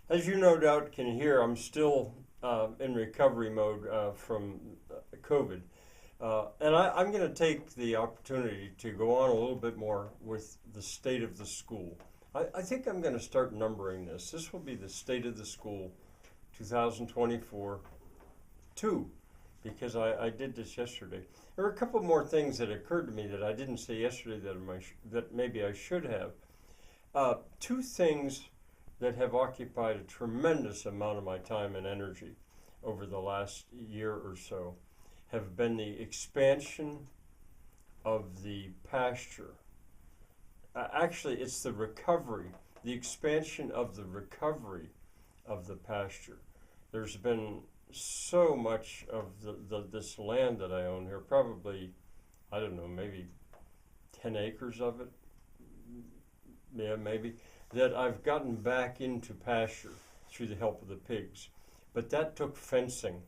As you no doubt can hear, I'm still in recovery mode from COVID. I'm going to take the opportunity to go on a little bit more with the state of the school. I think I'm going to start numbering this. This will be the state of the school 2024 2, because I did this yesterday. There were a couple more things that occurred to me that I didn't say yesterday that maybe I should have. Two things that have occupied a tremendous amount of my time and energy over the last year or so have been the expansion of the pasture. Actually, it's the recovery, the expansion of the recovery of the pasture. There's been so much of this land that I own here, probably, I don't know, maybe 10 acres of it, yeah, maybe, that I've gotten back into pasture through the help of the pigs. But that took fencing.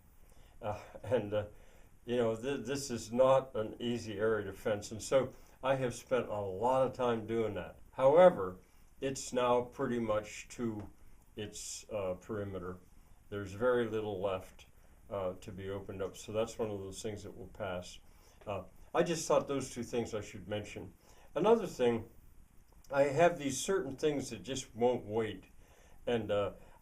Uh, and, this is not an easy area to fence. And so I have spent a lot of time doing that. However, it's now pretty much to its perimeter. There's very little left to be opened up. So that's one of those things that will pass. Uh, I just thought those two things I should mention. Another thing, I have these certain things that just won't wait. And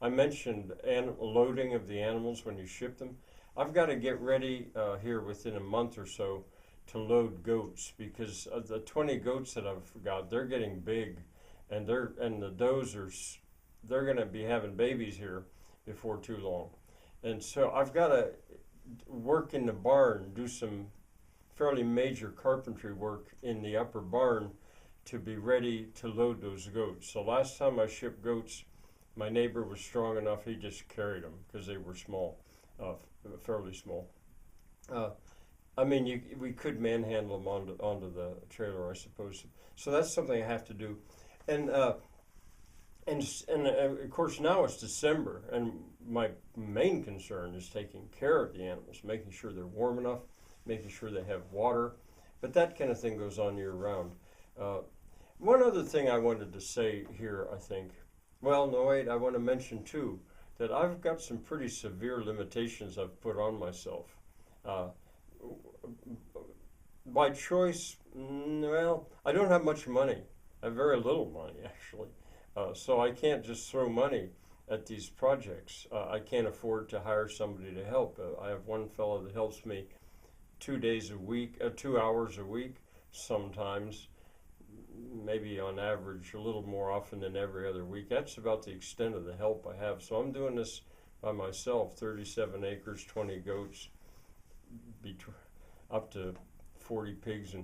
I mentioned loading of the animals when you ship them. I've got to get ready here within a month or so to load goats, because of the 20 goats that I've got, they're getting big, and the does they're going to be having babies here before too long. And so I've got to work in the barn, do some fairly major carpentry work in the upper barn to be ready to load those goats. So last time I shipped goats, my neighbor was strong enough, he just carried them because they were small, fairly small. Uh, we could manhandle them onto the trailer, I suppose. So that's something I have to do. And of course now it's December, and my main concern is taking care of the animals, making sure they're warm enough, making sure they have water. But that kind of thing goes on year round. Uh, One other thing I wanted to say here, I think, well, no, wait, I want to mention too that I've got some pretty severe limitations I've put on myself. Uh, by choice, well, I don't have much money. I have very little money, actually. So I can't just throw money at these projects. I can't afford to hire somebody to help. I have one fellow that helps me 2 days a week, 2 hours a week, sometimes, maybe on average a little more often than every other week. That's about the extent of the help I have. So I'm doing this by myself, 37 acres, 20 goats, up to 40 pigs,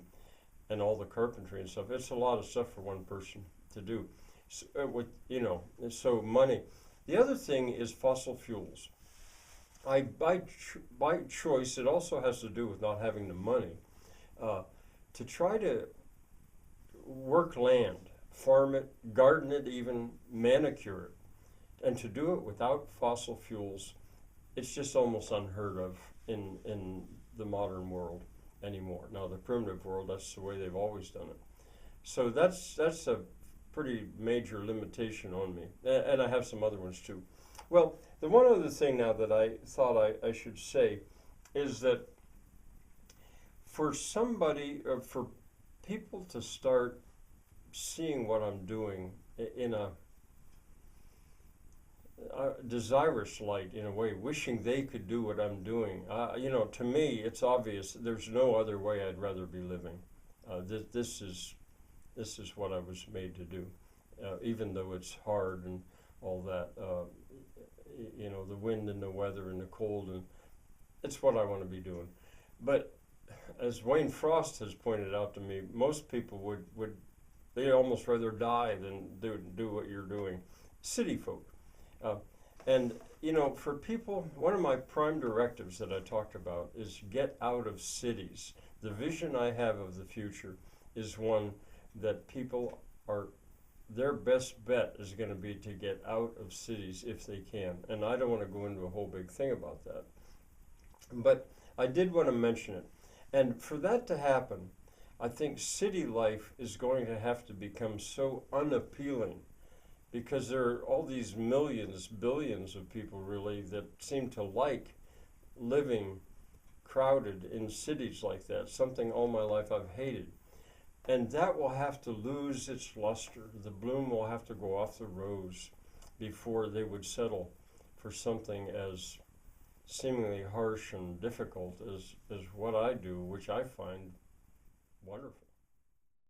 and all the carpentry and stuff. It's a lot of stuff for one person to do. So, so money. The other thing is fossil fuels. By choice, it also has to do with not having the money to try to work land, farm it, garden it, even manicure it, and to do it without fossil fuels, it's just almost unheard of in the modern world anymore. Now, the primitive world, that's the way they've always done it. So that's a pretty major limitation on me, and I have some other ones too. Well, the one other thing now that I thought I should say is that for for people to start seeing what I'm doing in a desirous light, in a way, wishing they could do what I'm doing. To me, it's obvious there's no other way I'd rather be living. This is what I was made to do, even though it's hard and all that. The wind and the weather and the cold, and it's what I want to be doing. But as Wayne Frost has pointed out to me, most people would they almost rather die than do what you're doing. City folk. And for people, one of my prime directives that I talked about is get out of cities. The vision I have of the future is one that people their best bet is going to be to get out of cities if they can. And I don't want to go into a whole big thing about that. But I did want to mention it. And for that to happen, I think city life is going to have to become so unappealing because there are all these millions, billions of people really that seem to like living crowded in cities like that, something all my life I've hated. And that will have to lose its luster. The bloom will have to go off the rose before they would settle for something as seemingly harsh and difficult as what I do, which I find wonderful.